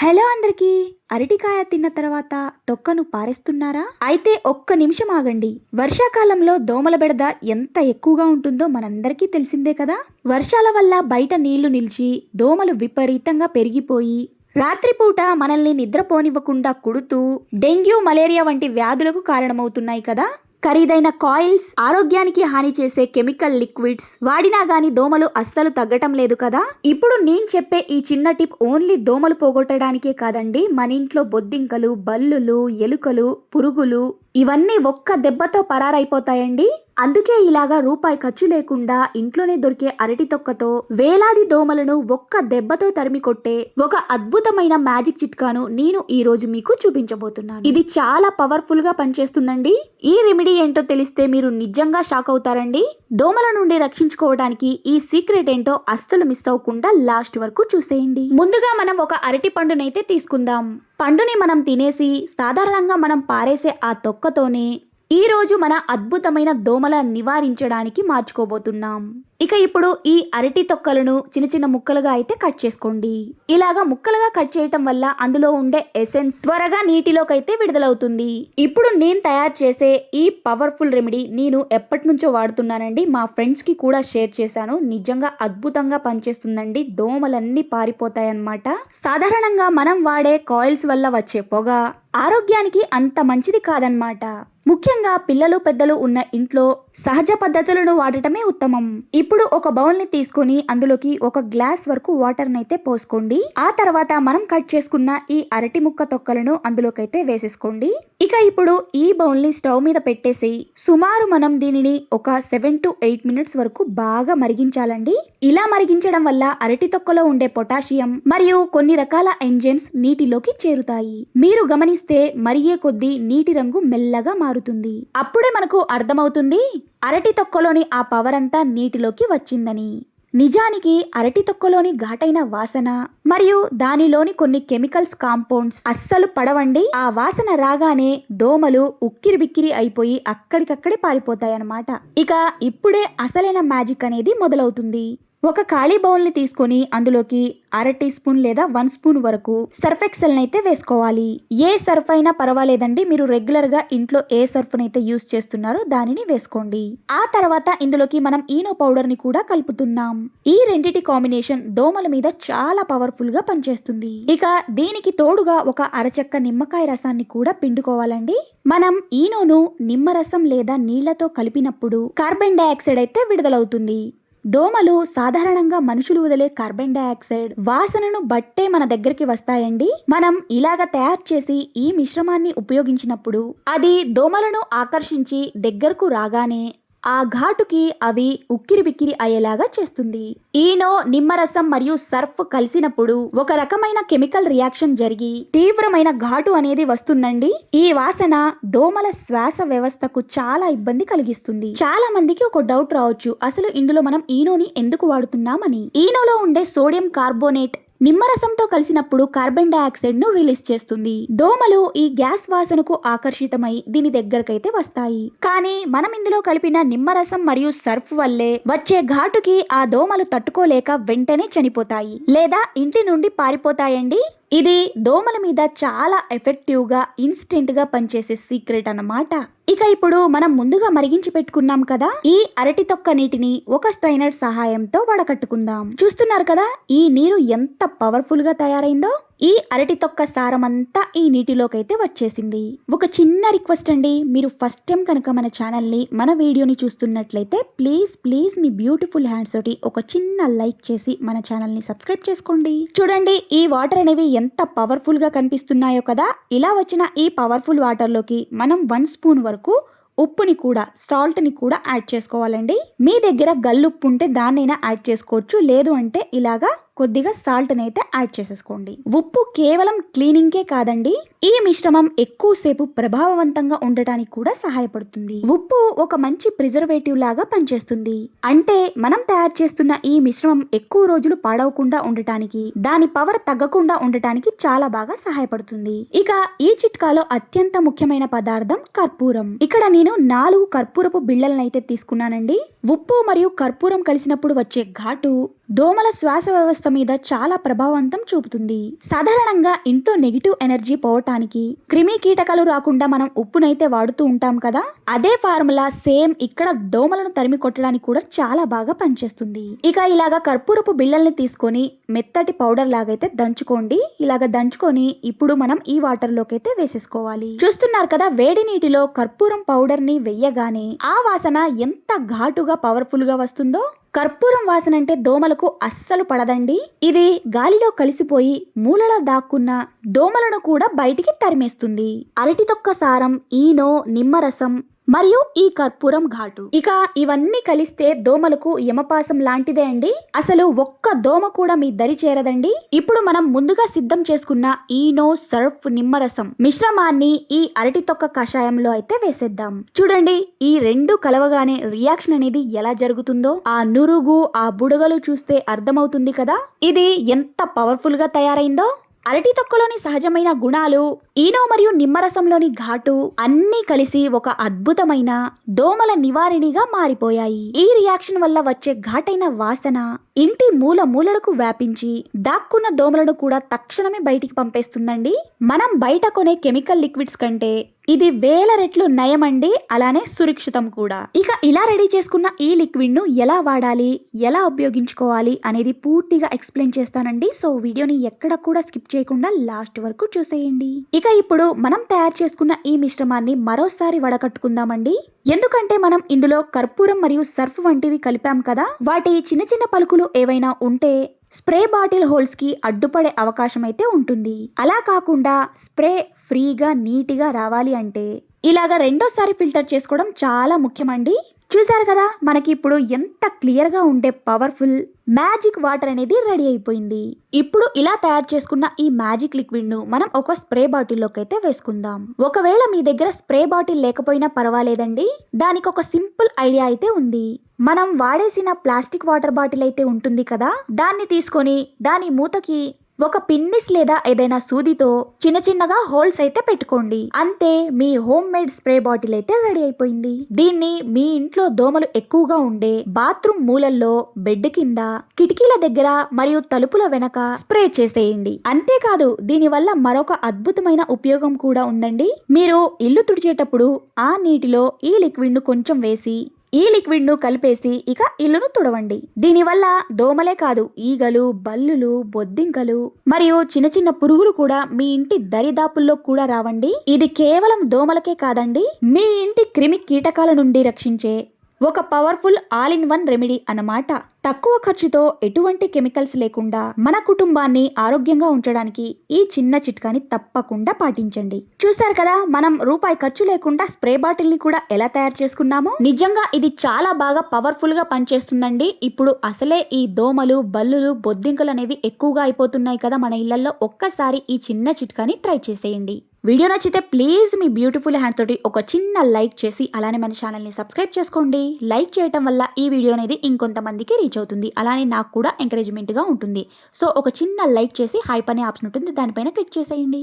Hello అందరికీ. అరటికాయ తిన్న తర్వాత తొక్కను పారేస్తున్నారా? అయితే ఒక్క నిమిషం ఆగండి. వర్షాకాలంలో దోమల బెడద ఎంత ఎక్కువగా ఉంటుందో మనందరికీ తెలిసిందే కదా. వర్షాల వల్ల బయట నీళ్లు నిలిచి దోమలు విపరీతంగా పెరిగిపోయి రాత్రిపూట మనల్ని నిద్రపోనివ్వకుండా కుడుతూ డెంగ్యూ, మలేరియా వంటి వ్యాధులకు కారణమవుతున్నాయి కదా. ఖరీదైన కాయిల్స్, ఆరోగ్యానికి హాని చేసే కెమికల్ లిక్విడ్స్ వాడినా గానీ దోమలు అస్సలు తగ్గటం లేదు కదా. ఇప్పుడు నేను చెప్పే ఈ చిన్న టిప్ ఓన్లీ దోమలు పోగొట్టడానికే కాదండి, మన ఇంట్లో బొద్దింకలు, బల్లులు, ఎలుకలు, పురుగులు ఇవన్నీ ఒక్క దెబ్బతో పరారైపోతాయండి. అందుకే ఇలాగా రూపాయి ఖర్చు లేకుండా ఇంట్లోనే దొరికే అరటి తొక్కతో వేలాది దోమలను ఒక్క దెబ్బతో తరిమి కొట్టే ఒక అద్భుతమైన మ్యాజిక్ చిట్కాను నేను ఈ రోజు మీకు చూపించబోతున్నాను. ఇది చాలా పవర్ఫుల్ గా పనిచేస్తుందండి. ఈ రెమెడీ ఏంటో తెలిస్తే మీరు నిజంగా షాక్ అవుతారండి. దోమల నుండి రక్షించుకోవడానికి ఈ సీక్రెట్ ఏంటో అస్సలు మిస్ అవ్వకుండా లాస్ట్ వరకు చూసేయండి. ముందుగా మనం ఒక అరటి పండునైతే తీసుకుందాం. పండుని మనం తినేసి సాధారణంగా మనం పారేసే ఆ తొక్కతోనే ఈ రోజు మన అద్భుతమైన దోమల నివారించడానికి మార్చుకోబోతున్నాం. ఇక ఇప్పుడు ఈ అరటి తొక్కలను చిన్న చిన్న ముక్కలుగా అయితే కట్ చేసుకోండి. ఇలాగా ముక్కలుగా కట్ చేయటం వల్ల అందులో ఉండే ఎసెన్స్ త్వరగా నీటిలోకి అయితే విడుదలవుతుంది. ఇప్పుడు నేను తయారు చేసే ఈ పవర్ఫుల్ రెమెడీ నేను ఎప్పటి నుంచో వాడుతున్నానండి. మా ఫ్రెండ్స్ కి కూడా షేర్ చేశాను. నిజంగా అద్భుతంగా పనిచేస్తుందండి. దోమలన్నీ పారిపోతాయన్నమాట. సాధారణంగా మనం వాడే కాయిల్స్ వల్ల వచ్చే పొగ ఆరోగ్యానికి అంత మంచిది కాదన్నమాట. ముఖ్యంగా పిల్లలు, పెద్దలు ఉన్న ఇంట్లో సహజ పద్ధతులను వాడటమే ఉత్తమం. ఇప్పుడు ఒక బౌల్ ని తీసుకొని అందులోకి ఒక గ్లాస్ వరకు వాటర్ నైతే పోసుకోండి. ఆ తర్వాత మనం కట్ చేసుకున్న ఈ అరటి ముక్క తొక్కలను అందులోకైతే వేసేసుకోండి. ఇక ఇప్పుడు ఈ బౌల్ ని స్టవ్ మీద పెట్టేసి సుమారు మనం దీనిని ఒక 7 to 8 minutes వరకు బాగా మరిగించాలండి. ఇలా మరిగించడం వల్ల అరటి తొక్కలో ఉండే పొటాషియం మరియు కొన్ని రకాల ఎంజైమ్స్ నీటిలోకి చేరుతాయి. మీరు గమనిస్తే మరిగే కొద్దీ నీటి రంగు మెల్లగా మారుతుంది. అప్పుడే మనకు అర్థమవుతుంది అరటి తొక్కలోని ఆ పవర్ అంతా నీటిలోకి వచ్చిందని. నిజానికి అరటి తొక్కలోని ఘాటైన వాసన మరియు దానిలోని కొన్ని కెమికల్స్, కాంపౌండ్స్ అస్సలు పడవండి. ఆ వాసన రాగానే దోమలు ఉక్కిరి బిక్కిరి అయిపోయి అక్కడికక్కడే పారిపోతాయన్నమాట. ఇక ఇప్పుడే అసలైన మ్యాజిక్ అనేది మొదలవుతుంది. ఒక ఖాళీ బౌల్ ని తీసుకొని అందులోకి అర టీ స్పూన్ లేదా 1 స్పూన్ వరకు సర్ఫ్ ఎక్సెల్ నైతే వేసుకోవాలి. ఏ సర్ఫ్ అయినా పర్వాలేదండి. మీరు రెగ్యులర్ గా ఇంట్లో ఏ సర్ఫ్ నైతే యూస్ చేస్తున్నారో దానిని వేసుకోండి. ఆ తర్వాత ఇందులోకి మనం ఈనో పౌడర్ ని కూడా కలుపుతున్నాం. ఈ రెండిటి కాంబినేషన్ దోమల మీద చాలా పవర్ఫుల్ గా పనిచేస్తుంది. ఇక దీనికి తోడుగా ఒక అరచెక్క నిమ్మకాయ రసాన్ని కూడా పిండుకోవాలండి. మనం ఈనోను నిమ్మరసం లేదా నీళ్లతో కలిపినప్పుడు కార్బన్ డైఆక్సైడ్ అయితే విడుదలవుతుంది. దోమలు సాధారణంగా మనుషులు వదిలే కార్బన్ డైఆక్సైడ్ వాసనను బట్టే మన దగ్గరికి వస్తాయండి. మనం ఇలాగ తయారు చేసి ఈ మిశ్రమాన్ని ఉపయోగించినప్పుడు అది దోమలను ఆకర్షించి దగ్గరకు రాగానే ఆ ఘాటుకి అవి ఉక్కిరి బిక్కిరి అయ్యేలాగా చేస్తుంది. ఈనో, నిమ్మరసం మరియు సర్ఫ్ కలిసినప్పుడు ఒక రకమైన కెమికల్ రియాక్షన్ జరిగి తీవ్రమైన ఘాటు అనేది వస్తుందండి. ఈ వాసన దోమల శ్వాస వ్యవస్థకు చాలా ఇబ్బంది కలిగిస్తుంది. చాలా మందికి ఒక డౌట్ రావచ్చు, అసలు ఇందులో మనం ఈనోని ఎందుకు వాడుతున్నామని. ఈనోలో ఉండే సోడియం కార్బోనేట్ నిమ్మరసంతో కలిసినప్పుడు కార్బన్ డైఆక్సైడ్ ను రిలీజ్ చేస్తుంది. దోమలు ఈ గ్యాస్ వాసనకు ఆకర్షితమై దీని దగ్గరకైతే వస్తాయి. కానీ మనం ఇందులో కలిపిన నిమ్మరసం మరియు సర్ఫ్ వల్లే వచ్చే ఘాటుకి ఆ దోమలు తట్టుకోలేక వెంటనే చనిపోతాయి లేదా ఇంటి నుండి పారిపోతాయండి. ఇది దోమల మీద చాలా ఎఫెక్టివ్ గా, ఇన్స్టెంట్ గా పనిచేసే సీక్రెట్ అన్నమాట. ఇక ఇప్పుడు మనం ముందుగా మరిగించి పెట్టుకున్నాం కదా ఈ అరటి తొక్క నీటిని ఒక స్ట్రైనర్ సహాయంతో వడకట్టుకుందాం. చూస్తున్నారు కదా ఈ నీరు ఎంత పవర్ఫుల్ గా తయారైందో. ఈ అరటి తొక్క సారమంతా ఈ నీటిలోకైతే వచ్చేసింది. ఒక చిన్న రిక్వెస్ట్ అండి, మీరు ఫస్ట్ టైం కనుక మన ఛానల్ ని, మన వీడియోని చూస్తున్నట్లయితే ప్లీజ్ మీ బ్యూటిఫుల్ హ్యాండ్స్ తోటి ఒక చిన్న లైక్ చేసి మన ఛానల్ ని సబ్స్క్రైబ్ చేసుకోండి. చూడండి ఈ వాటర్ అనేవి ఎంత పవర్ఫుల్ గా కనిపిస్తున్నాయో కదా. ఇలా వచ్చిన ఈ పవర్ఫుల్ వాటర్ లోకి మనం 1 స్పూన్ వరకు ఉప్పుని కూడా, సాల్ట్ ని కూడా యాడ్ చేసుకోవాలండి. మీ దగ్గర గల్లుప్పు ఉంటే దాన్నైనా యాడ్ చేసుకోవచ్చు. లేదు అంటే ఇలాగా కొద్దిగా సాల్ట్ అయితే యాడ్ చేసేసుకోండి. ఉప్పు కేవలం క్లీనింగ్ కే కాదండి, ఈ మిశ్రమం ఎక్కువసేపు ప్రభావవంతంగా ఉండటానికి కూడా సహాయపడుతుంది. ఉప్పు ఒక మంచి ప్రిజర్వేటివ్ లాగా పనిచేస్తుంది. అంటే మనం తయారు చేస్తున్న ఈ మిశ్రమం ఎక్కువ రోజులు పాడవకుండా ఉండటానికి, దాని పవర్ తగ్గకుండా ఉండటానికి చాలా బాగా సహాయపడుతుంది. ఇక ఈ చిట్కాలో అత్యంత ముఖ్యమైన పదార్థం కర్పూరం. ఇక్కడ నేను 4 కర్పూరపు బిళ్ళలనైతే తీసుకున్నానండి. ఉప్పు మరియు కర్పూరం కలిసినప్పుడు వచ్చే ఘాటు దోమల శ్వాస వ్యవస్థ వ్యవస్థ మీద చాలా ప్రభావవంతం చూపుతుంది. సాధారణంగా ఇంట్లో నెగిటివ్ ఎనర్జీ పోవటానికి, క్రిమి కీటకాలు రాకుండా మనం ఉప్పునైతే వాడుతూ ఉంటాం కదా, అదే ఫార్ములా సేమ్ ఇక్కడ దోమలను తరిమి కొట్టడానికి కూడా చాలా బాగా పనిచేస్తుంది. ఇక ఇలాగా కర్పూరపు బిళ్ళల్ని తీసుకొని మెత్తటి పౌడర్ లాగైతే దంచుకోండి. ఇలాగ దంచుకొని ఇప్పుడు మనం ఈ వాటర్ లోకి అయితే వేసేసుకోవాలి. చూస్తున్నారు కదా, వేడి నీటిలో కర్పూరం పౌడర్ ని వెయ్యగానే ఆ వాసన ఎంత ఘాటుగా పవర్ఫుల్ గా వస్తుందో. కర్పూరం వాసన అంటే దోమలకు అస్సలు పడదండి. ఇది గాలిలో కలిసిపోయి మూలలా దాక్కున్న దోమలను కూడా బయటికి తరిమేస్తుంది. అరటి తొక్క సారం, ఈనో, నిమ్మరసం మరియు ఈ కర్పూరం ఘాటు, ఇక ఇవన్నీ కలిస్తే దోమలకు యమపాసం లాంటిదే అండి. అసలు ఒక్క దోమ కూడా మీ దరి చేరదండి. ఇప్పుడు మనం ముందుగా సిద్ధం చేసుకున్న ఈనో, సర్ఫ్, నిమ్మరసం మిశ్రమాన్ని ఈ అరటి తొక్క కషాయంలో అయితే వేసేద్దాం. చూడండి, ఈ రెండు కలవగానే రియాక్షన్ అనేది ఎలా జరుగుతుందో ఆ నురుగు, ఆ బుడగలు చూస్తే అర్థమవుతుంది కదా ఇది ఎంత పవర్ఫుల్ గా తయారైందో. అరటి తొక్కలోని సహజమైన గుణాలు, ఈనో మరియు నిమ్మరసంలోని ఘాటు అన్నీ కలిసి ఒక అద్భుతమైన దోమల నివారణగా మారిపోయాయి. ఈ రియాక్షన్ వల్ల వచ్చే ఘాటైన వాసన ఇంటి మూల మూలలకు వ్యాపించి దాక్కున్న దోమలను కూడా తక్షణమే బయటికి పంపేస్తుందండి. మనం బయట కొనే కెమికల్ లిక్విడ్స్ కంటే ఇది వేల రెట్లు నయమండి, అలానే సురక్షితం కూడా. ఇక ఇలా రెడీ చేసుకున్న ఈ లిక్విడ్ ను ఎలా వాడాలి, ఎలా ఉపయోగించుకోవాలి అనేది పూర్తిగా ఎక్స్ప్లెయిన్ చేస్తానండి. సో వీడియోని ఎక్కడ కూడా స్కిప్ చేయకుండా లాస్ట్ వరకు చూసేయండి. ఇక ఇప్పుడు మనం తయారు చేసుకున్న ఈ మిశ్రమాన్ని మరోసారి వడకట్టుకుందామండి. ఎందుకంటే మనం ఇందులో కర్పూరం మరియు సర్ఫ్ వంటివి కలిపాం కదా, వాటి చిన్న చిన్న పలుకులు ఏవైనా ఉంటే స్ప్రే బాటిల్ హోల్స్ కి అడ్డుపడే అవకాశం అయితే ఉంటుంది. అలా కాకుండా స్ప్రే ఫ్రీగా నీట్గా రావాలి అంటే ఇలాగా రెండోసారి ఫిల్టర్ చేసుకోవడం చాలా ముఖ్యమండి. చూసారు కదా, మనకి ఇప్పుడు ఎంత క్లియర్ గా ఉండే పవర్ఫుల్ మ్యాజిక్ వాటర్ అనేది రెడీ అయిపోయింది. ఇప్పుడు ఇలా తయారు చేసుకున్న ఈ మ్యాజిక్ లిక్విడ్ ను మనం ఒక స్ప్రే బాటిల్లోకి అయితే వేసుకుందాం. ఒకవేళ మీ దగ్గర స్ప్రే బాటిల్ లేకపోయినా పర్వాలేదండి, దానికి ఒక సింపుల్ ఐడియా అయితే ఉంది. మనం వాడేసిన ప్లాస్టిక్ వాటర్ బాటిల్ అయితే ఉంటుంది కదా, దాన్ని తీసుకొని దాని మూతకి ఒక పిన్నిస్ లేదా ఏదైనా సూదితో చిన్న చిన్నగా హోల్స్ అయితే పెట్టుకోండి. అంతే, మీ హోమ్ మేడ్ స్ప్రే బాటిల్ అయితే రెడీ అయిపోయింది. దీన్ని మీ ఇంట్లో దోమలు ఎక్కువగా ఉండే బాత్రూమ్ మూలల్లో, బెడ్ కింద, కిటికీల దగ్గర మరియు తలుపుల వెనక స్ప్రే చేసేయండి. అంతేకాదు, దీని వల్ల మరొక అద్భుతమైన ఉపయోగం కూడా ఉందండి. మీరు ఇల్లు తుడిచేటప్పుడు ఆ నీటిలో ఈ లిక్విడ్ ను కొంచెం వేసి ఈ లిక్విడ్ ను కలిపేసి ఇక ఇల్లును తుడవండి. దీనివల్ల దోమలే కాదు, ఈగలు, బల్లులు, బొద్దింకలు మరియు చిన్న చిన్న పురుగులు కూడా మీ ఇంటి దరిదాపుల్లో కూడా రావండి. ఇది కేవలం దోమలకే కాదండి, మీ ఇంటి క్రిమి కీటకాల నుండి రక్షించే ఒక powerful all in one remedy అన్నమాట. తక్కువ ఖర్చుతో ఎటువంటి కెమికల్స్ లేకుండా మన కుటుంబాన్ని ఆరోగ్యంగా ఉంచడానికి ఈ చిన్న చిట్కాని తప్పకుండా పాటించండి. చూసారు కదా, మనం రూపాయి ఖర్చు లేకుండా స్ప్రే బాటిల్ ని కూడా ఎలా తయారు చేసుకున్నామో. నిజంగా ఇది చాలా బాగా పవర్ఫుల్ గా పనిచేస్తుందండి. ఇప్పుడు అసలే ఈ దోమలు, బల్లులు, బొద్దింకలు అనేవి ఎక్కువగా అయిపోతున్నాయి కదా మన ఇళ్లలో. ఒక్కసారి ఈ చిన్న చిట్కాని ట్రై చేసేయండి. వీడియో నచ్చితే ప్లీజ్ మీ బ్యూటిఫుల్ హ్యాండ్ తోటి ఒక చిన్న లైక్ చేసి అలానే మన ఛానల్ని సబ్స్క్రైబ్ చేసుకోండి. లైక్ చేయటం వల్ల ఈ వీడియో అనేది ఇంకొంతమందికి రీచ్ అవుతుంది, అలానే నాకు కూడా ఎంకరేజ్మెంట్గా ఉంటుంది. సో ఒక చిన్న లైక్ చేసి హైప్ అనే ఆప్షన్ ఉంటుంది, దానిపైన క్లిక్ చేసేయండి.